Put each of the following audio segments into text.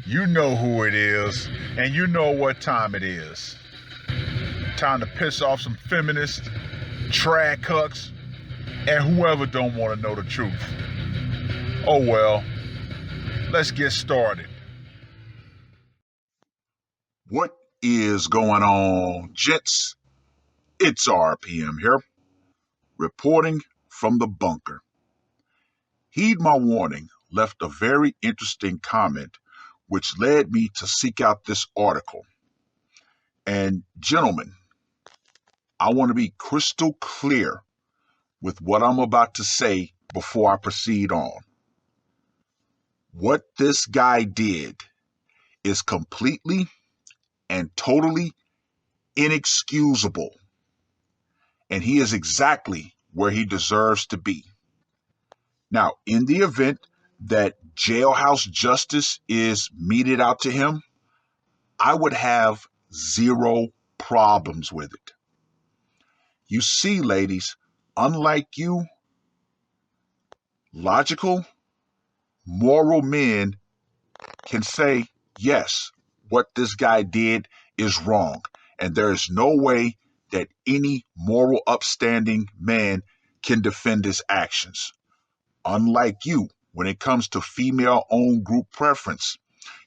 You know who it is, and you know what time it is. Time to piss off some feminists, trad cucks, and whoever don't want to know the truth. Oh well, let's get started. What is going on, gents? It's R.P.M. here, reporting from the bunker. Heed my warning, left a very interesting comment which led me to seek out this article. And gentlemen, I want to be crystal clear with what I'm about to say before I proceed on. What this guy did is completely and totally inexcusable, and he is exactly where he deserves to be. Now, in the event that jailhouse justice is meted out to him, I would have zero problems with it. You see, ladies, unlike you, logical, moral men can say, yes, what this guy did is wrong. And there is no way that any moral, upstanding man can defend his actions. Unlike you, when it comes to female-owned group preference,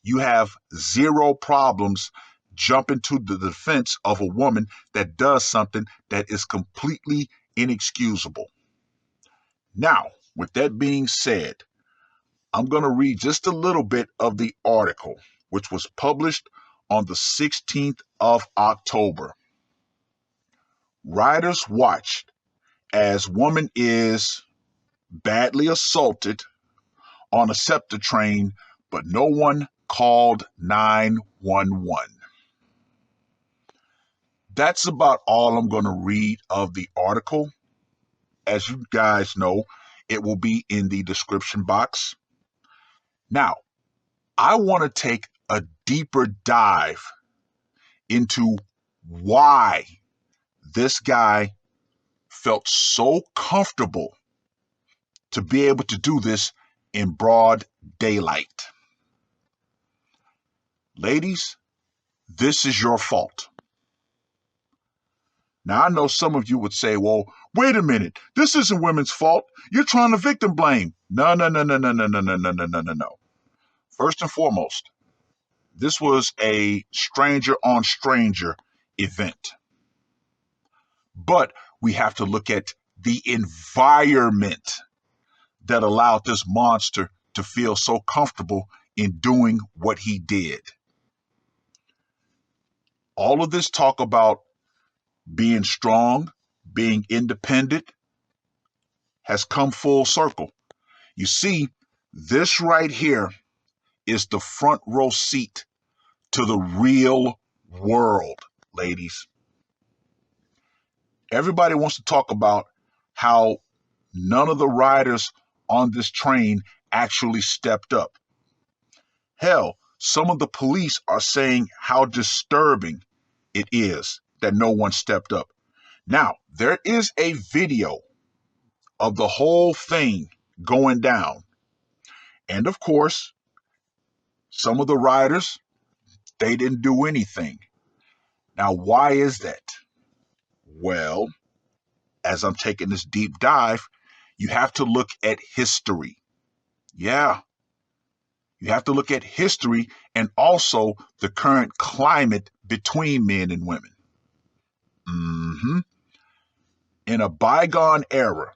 you have zero problems jumping to the defense of a woman that does something that is completely inexcusable. Now, with that being said, I'm going to read just a little bit of the article, which was published on the 16th of October. Riders watched as woman is badly assaulted on a SEPTA train, but no one called 911. That's about all I'm going to read of the article. As you guys know, it will be in the description box. Now, I want to take a deeper dive into why this guy felt so comfortable to be able to do this in broad daylight. Ladies, this is your fault. Now, I know some of you would say, well, wait a minute. This isn't women's fault. You're trying to victim blame. No. First and foremost, this was a stranger on stranger event. But we have to look at the environment that allowed this monster to feel so comfortable in doing what he did. All of this talk about being strong, being independent, has come full circle. You see, this right here is the front row seat to the real world, ladies. Everybody wants to talk about how none of the riders on this train actually stepped up. Hell, some of the police are saying how disturbing it is that no one stepped up. Now, there is a video of the whole thing going down. And of course, some of the riders, they didn't do anything. Now, why is that? Well, as I'm taking this deep dive, you have to look at history. Yeah, you have to look at history and also the current climate between men and women. In a bygone era,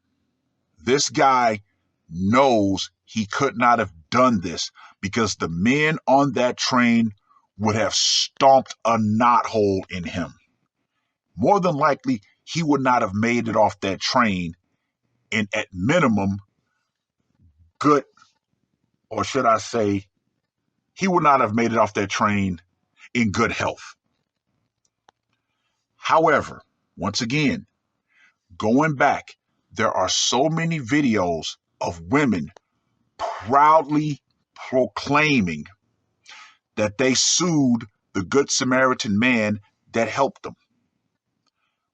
this guy knows he could not have done this because the men on that train would have stomped a knothole in him. More than likely, he would not have made it off that train in, at minimum, good, or should I say, he would not have made it off that train in good health. However, once again, going back, there are so many videos of women proudly proclaiming that they sued the Good Samaritan man that helped them.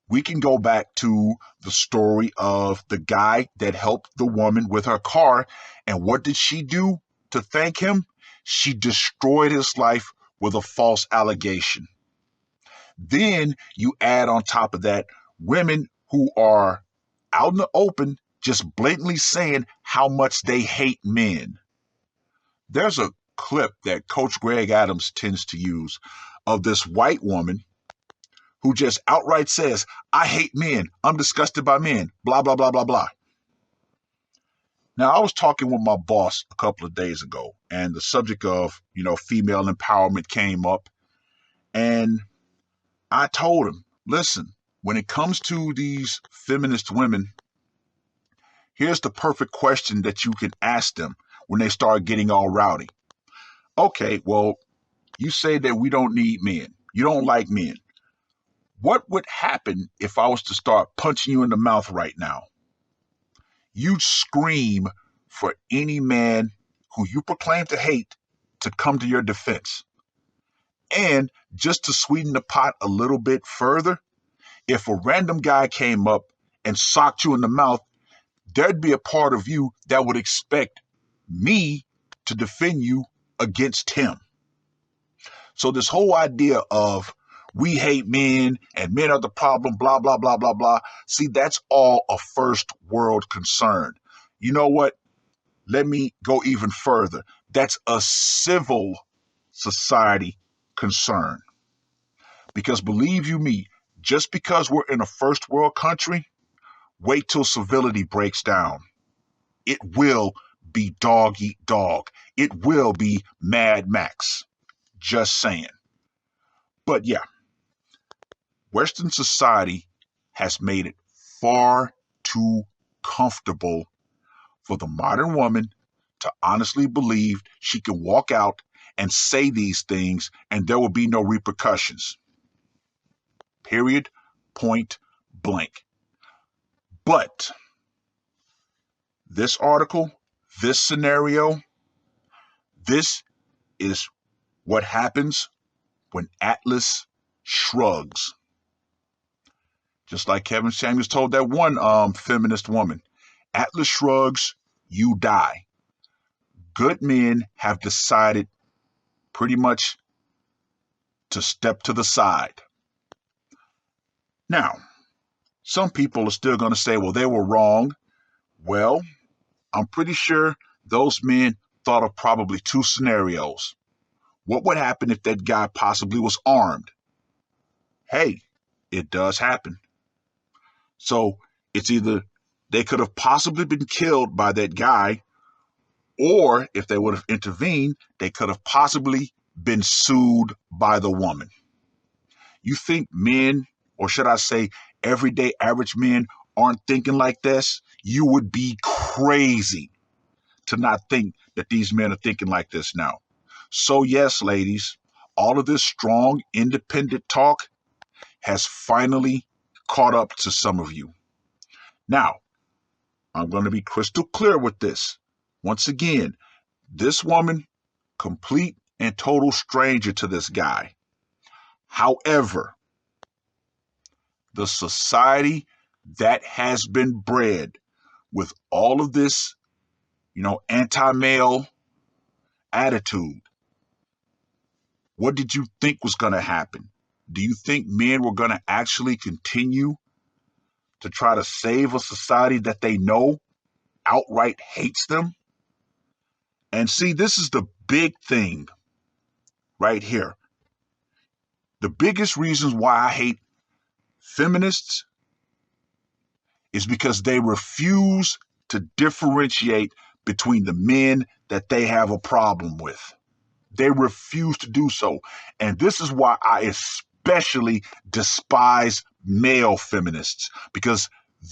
We can go back to the story of the guy that helped the woman with her car. And what did she do to thank him? She destroyed his life with a false allegation. Then you add on top of that women who are out in the open just blatantly saying how much they hate men. There's a clip that Coach Greg Adams tends to use of this white woman who just outright says, I hate men. I'm disgusted by men. Blah, blah, blah, blah, blah. Now, I was talking with my boss a couple of days ago, and the subject of, female empowerment came up. And I told him, listen, when it comes to these feminist women, here's the perfect question that you can ask them when they start getting all rowdy. Okay, well, you say that we don't need men. You don't like men. What would happen if I was to start punching you in the mouth right now? You'd scream for any man who you proclaim to hate to come to your defense. And just to sweeten the pot a little bit further, if a random guy came up and socked you in the mouth, there'd be a part of you that would expect me to defend you against him. So this whole idea of we hate men and men are the problem, blah, blah, blah, blah, blah. See, that's all a first world concern. You know what? Let me go even further. That's a civil society concern. Because believe you me, just because we're in a first world country, wait till civility breaks down. It will be dog eat dog. It will be Mad Max. Just saying. But yeah, Western society has made it far too comfortable for the modern woman to honestly believe she can walk out and say these things and there will be no repercussions. Period. Point blank. But this article, this scenario, this is what happens when Atlas shrugs. Just like Kevin Samuels told that one feminist woman, Atlas shrugs, you die. Good men have decided pretty much to step to the side. Now, some people are still going to say, well, they were wrong. Well, I'm pretty sure those men thought of probably two scenarios. What would happen if that guy possibly was armed? Hey, it does happen. So it's either they could have possibly been killed by that guy, or if they would have intervened, they could have possibly been sued by the woman. You think men, or should I say everyday average men, aren't thinking like this? You would be crazy to not think that these men are thinking like this now. So yes, ladies, all of this strong, independent talk has finally caught up to some of you. Now, I'm going to be crystal clear with this. Once again, this woman, complete and total stranger to this guy. However, the society that has been bred with all of this, anti-male attitude, what did you think was going to happen? Do you think men were going to actually continue to try to save a society that they know outright hates them? And see, this is the big thing right here. The biggest reasons why I hate feminists is because they refuse to differentiate between the men that they have a problem with. They refuse to do so. And this is why I especially despise male feminists, because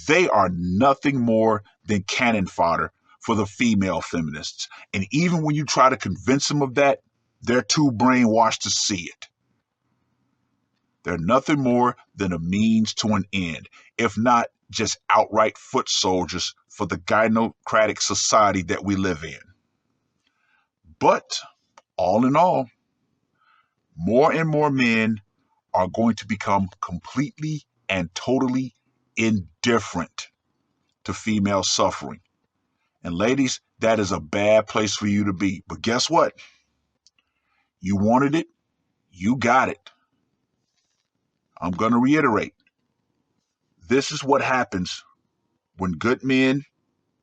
they are nothing more than cannon fodder for the female feminists. And even when you try to convince them of that, they're too brainwashed to see it. They're nothing more than a means to an end, if not just outright foot soldiers for the gynocratic society that we live in. But all in all, more and more men are going to become completely and totally indifferent to female suffering. And ladies, that is a bad place for you to be. But guess what? You wanted it, you got it. I'm going to reiterate. This is what happens when good men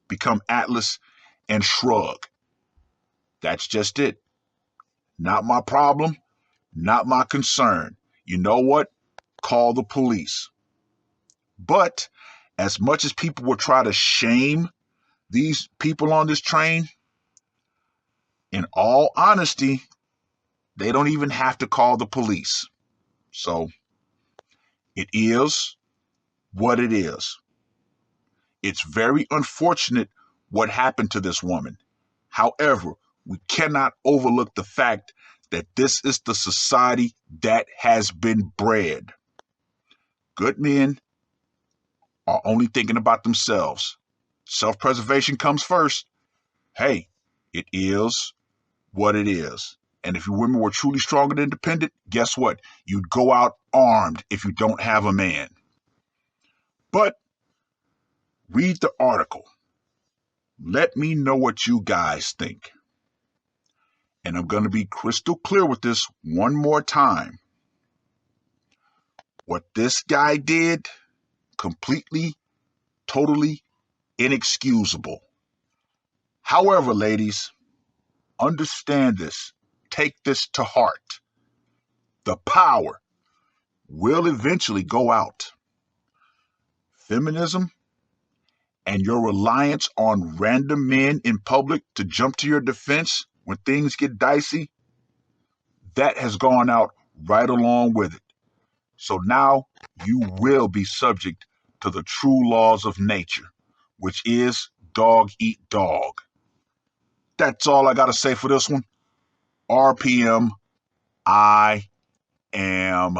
become Atlas and Shrug. That's just it. Not my problem, not my concern. You know what? Call the police. But as much as people will try to shame these people on this train, in all honesty, they don't even have to call the police. So it is what it is. It's very unfortunate what happened to this woman. However, we cannot overlook the fact that this is the society that has been bred. Good men are only thinking about themselves. Self-preservation comes first. Hey, it is what it is. And if you women were truly strong and independent, guess what? You'd go out armed if you don't have a man. But read the article. Let me know what you guys think. And I'm going to be crystal clear with this one more time. What this guy did, completely, totally inexcusable. However, ladies, understand this. Take this to heart. The power will eventually go out. Feminism and your reliance on random men in public to jump to your defense when things get dicey, that has gone out right along with it. So now you will be subject to the true laws of nature, which is dog eat dog. That's all I got to say for this one. R.P.M. I am